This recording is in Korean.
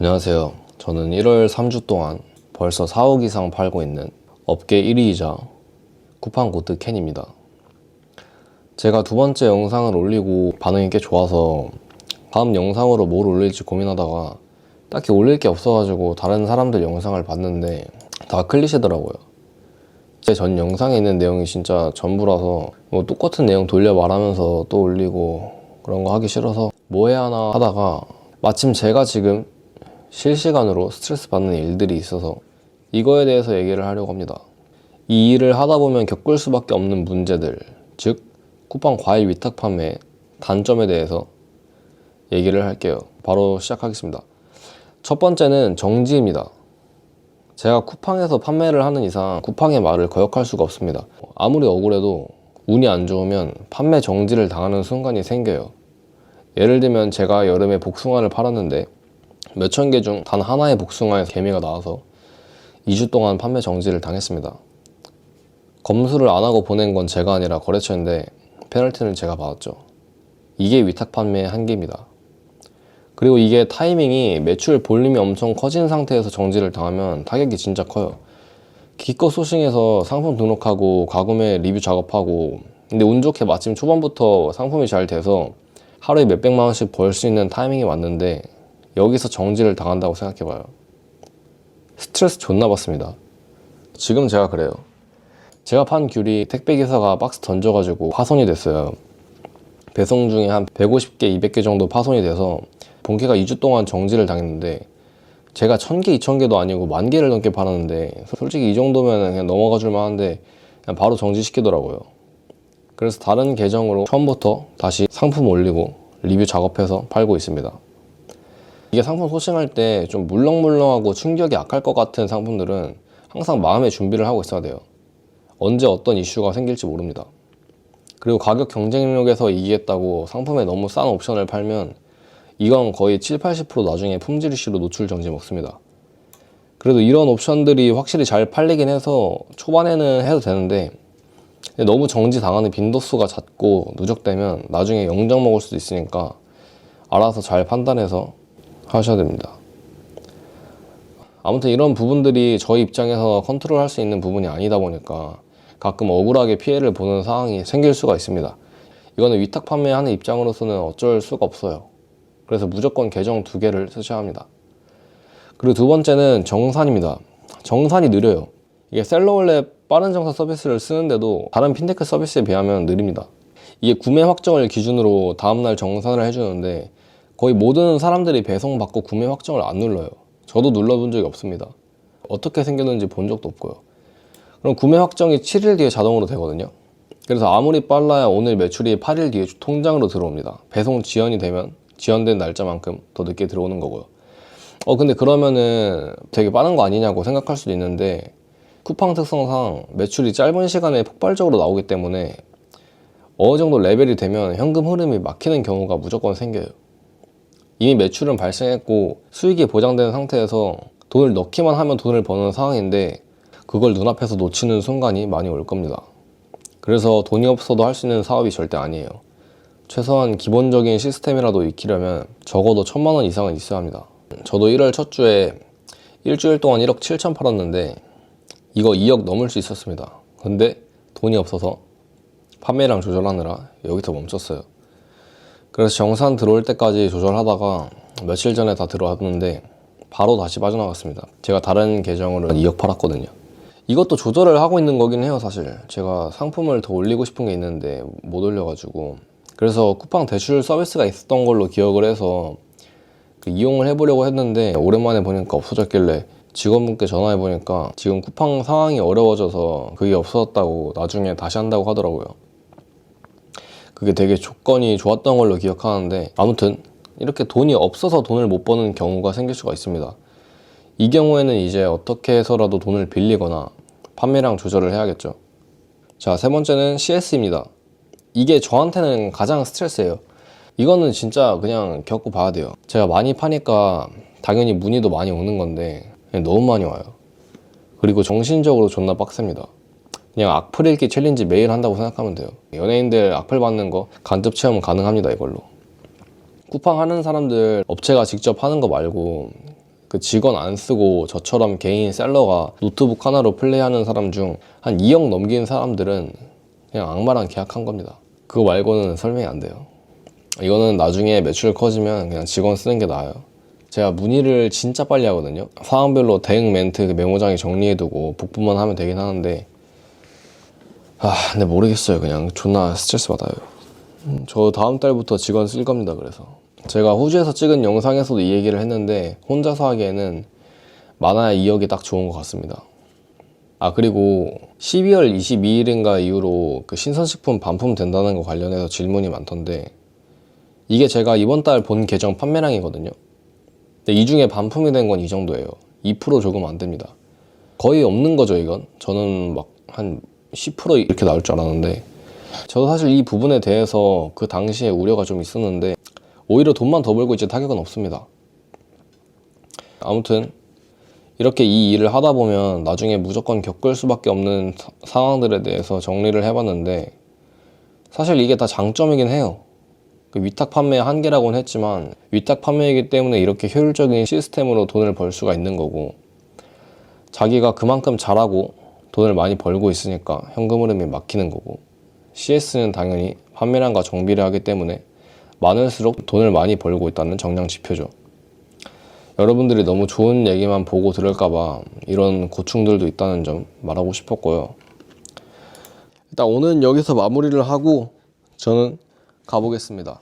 안녕하세요. 저는 1월 3주 동안 벌써 4억 이상 팔고 있는 업계 1위이자 쿠팡고트 캔입니다. 제가 두 번째 영상을 올리고 반응이 꽤 좋아서 다음 영상으로 뭘 올릴지 고민하다가 딱히 올릴 게 없어가지고 다른 사람들 영상을 봤는데 다 클리셰더라고요. 제 전 영상에 있는 내용이 진짜 전부라서 뭐 똑같은 내용 돌려 말하면서 또 올리고 그런 거 하기 싫어서 뭐 해야 하나 하다가 마침 제가 지금 실시간으로 스트레스 받는 일들이 있어서 이거에 대해서 얘기를 하려고 합니다. 이 일을 하다 보면 겪을 수밖에 없는 문제들, 즉 쿠팡 과일 위탁 판매의 단점에 대해서 얘기를 할게요. 바로 시작하겠습니다. 첫 번째는 정지입니다. 제가 쿠팡에서 판매를 하는 이상 쿠팡의 말을 거역할 수가 없습니다. 아무리 억울해도 운이 안 좋으면 판매 정지를 당하는 순간이 생겨요. 예를 들면 제가 여름에 복숭아를 팔았는데 몇천 개 중 단 하나의 복숭아에 개미가 나와서 2주 동안 판매 정지를 당했습니다. 검수를 안 하고 보낸 건 제가 아니라 거래처인데 페널티는 제가 받았죠. 이게 위탁 판매의 한계입니다. 그리고 이게 타이밍이 매출 볼륨이 엄청 커진 상태에서 정지를 당하면 타격이 진짜 커요. 기껏 소싱해서 상품 등록하고 가구매 리뷰 작업하고 근데 운 좋게 마침 초반부터 상품이 잘 돼서 하루에 몇백만 원씩 벌 수 있는 타이밍이 왔는데 여기서 정지를 당한다고 생각해봐요. 스트레스 존나 받습니다. 지금 제가 그래요. 제가 판 귤이 택배기사가 박스 던져가지고 파손이 됐어요. 배송 중에 한 150개, 200개 정도 파손이 돼서 본캐가 2주 동안 정지를 당했는데 제가 1000개, 2000개도 아니고 10,000개를 넘게 팔았는데 솔직히 이 정도면 그냥 넘어가 줄만 한데 그냥 바로 정지시키더라고요. 그래서 다른 계정으로 처음부터 다시 상품 올리고 리뷰 작업해서 팔고 있습니다. 이게 상품 소싱할 때 좀 물렁물렁하고 충격이 약할 것 같은 상품들은 항상 마음의 준비를 하고 있어야 돼요. 언제 어떤 이슈가 생길지 모릅니다. 그리고 가격 경쟁력에서 이기겠다고 상품에 너무 싼 옵션을 팔면 이건 거의 7, 80% 나중에 품질 이슈로 노출 정지 먹습니다. 그래도 이런 옵션들이 확실히 잘 팔리긴 해서 초반에는 해도 되는데 너무 정지 당하는 빈도수가 잦고 누적되면 나중에 영정 먹을 수도 있으니까 알아서 잘 판단해서 하셔야 됩니다. 아무튼 이런 부분들이 저희 입장에서 컨트롤할 수 있는 부분이 아니다 보니까 가끔 억울하게 피해를 보는 상황이 생길 수가 있습니다. 이거는 위탁 판매하는 입장으로서는 어쩔 수가 없어요. 그래서 무조건 계정 2개를 쓰셔야 합니다. 그리고 두 번째는 정산입니다. 정산이 느려요. 이게 셀러원래 빠른 정산 서비스를 쓰는데도 다른 핀테크 서비스에 비하면 느립니다. 이게 구매 확정을 기준으로 다음날 정산을 해주는데 거의 모든 사람들이 배송받고 구매 확정을 안 눌러요. 저도 눌러본 적이 없습니다. 어떻게 생겼는지 본 적도 없고요. 그럼 구매 확정이 7일 뒤에 자동으로 되거든요. 그래서 아무리 빨라야 오늘 매출이 8일 뒤에 통장으로 들어옵니다. 배송 지연이 되면 지연된 날짜만큼 더 늦게 들어오는 거고요. 근데 그러면은 되게 빠른 거 아니냐고 생각할 수도 있는데 쿠팡 특성상 매출이 짧은 시간에 폭발적으로 나오기 때문에 어느 정도 레벨이 되면 현금 흐름이 막히는 경우가 무조건 생겨요. 이미 매출은 발생했고 수익이 보장된 상태에서 돈을 넣기만 하면 돈을 버는 상황인데 그걸 눈앞에서 놓치는 순간이 많이 올 겁니다. 그래서 돈이 없어도 할 수 있는 사업이 절대 아니에요. 최소한 기본적인 시스템이라도 익히려면 적어도 1000만 원 이상은 있어야 합니다. 저도 1월 첫 주에 일주일 동안 1억 7천 팔았는데 이거 2억 넘을 수 있었습니다. 근데 돈이 없어서 판매량 조절하느라 여기서 멈췄어요. 그래서 정산 들어올 때까지 조절하다가 며칠 전에 다 들어왔는데 바로 다시 빠져나갔습니다. 제가 다른 계정으로 2억 팔았거든요. 이것도 조절을 하고 있는 거긴 해요. 사실 제가 상품을 더 올리고 싶은 게 있는데 못 올려가지고 그래서 쿠팡 대출 서비스가 있었던 걸로 기억을 해서 이용을 해보려고 했는데 오랜만에 보니까 없어졌길래 직원분께 전화해보니까 지금 쿠팡 상황이 어려워져서 그게 없어졌다고 나중에 다시 한다고 하더라고요. 그게 되게 조건이 좋았던 걸로 기억하는데 아무튼 이렇게 돈이 없어서 돈을 못 버는 경우가 생길 수가 있습니다. 이 경우에는 이제 어떻게 해서라도 돈을 빌리거나 판매량 조절을 해야겠죠. 자, 세 번째는 CS입니다. 이게 저한테는 가장 스트레스예요. 이거는 진짜 그냥 겪고 봐야 돼요. 제가 많이 파니까 당연히 문의도 많이 오는 건데 너무 많이 와요. 그리고 정신적으로 존나 빡셉니다. 그냥 악플 읽기 챌린지 매일 한다고 생각하면 돼요. 연예인들 악플 받는 거 간접 체험 가능합니다. 이걸로 쿠팡 하는 사람들 업체가 직접 하는 거 말고 그 직원 안 쓰고 저처럼 개인 셀러가 노트북 하나로 플레이하는 사람 중 한 2억 넘기는 사람들은 그냥 악마랑 계약한 겁니다. 그거 말고는 설명이 안 돼요. 이거는 나중에 매출 커지면 그냥 직원 쓰는 게 나아요. 제가 문의를 진짜 빨리 하거든요. 상황별로 대응 멘트 그 메모장에 정리해두고 복붙만 하면 되긴 하는데 근데 모르겠어요. 그냥 존나 스트레스 받아요. 저 다음 달부터 직원 쓸 겁니다. 그래서 제가 호주에서 찍은 영상에서도 이 얘기를 했는데 혼자서 하기에는 많아야 2억이 딱 좋은 것 같습니다. 그리고 12월 22일인가 이후로 그 신선식품 반품 된다는 거 관련해서 질문이 많던데 이게 제가 이번 달 본 계정 판매량이거든요. 근데 이 중에 반품이 된 건 이 정도예요. 2% 조금 안 됩니다. 거의 없는 거죠, 이건. 저는 막 한 10% 이렇게 나올 줄 알았는데 저도 사실 이 부분에 대해서 그 당시에 우려가 좀 있었는데 오히려 돈만 더 벌고 이제 타격은 없습니다. 아무튼 이렇게 이 일을 하다 보면 나중에 무조건 겪을 수밖에 없는 상황들에 대해서 정리를 해봤는데 사실 이게 다 장점이긴 해요. 그 위탁 판매의 한계라고는 했지만 위탁 판매이기 때문에 이렇게 효율적인 시스템으로 돈을 벌 수가 있는 거고 자기가 그만큼 잘하고 돈을 많이 벌고 있으니까 현금 흐름이 막히는 거고 CS는 당연히 판매량과 정비를 하기 때문에 많을수록 돈을 많이 벌고 있다는 정량 지표죠. 여러분들이 너무 좋은 얘기만 보고 들을까봐 이런 고충들도 있다는 점 말하고 싶었고요. 일단 오늘은 여기서 마무리를 하고 저는 가보겠습니다.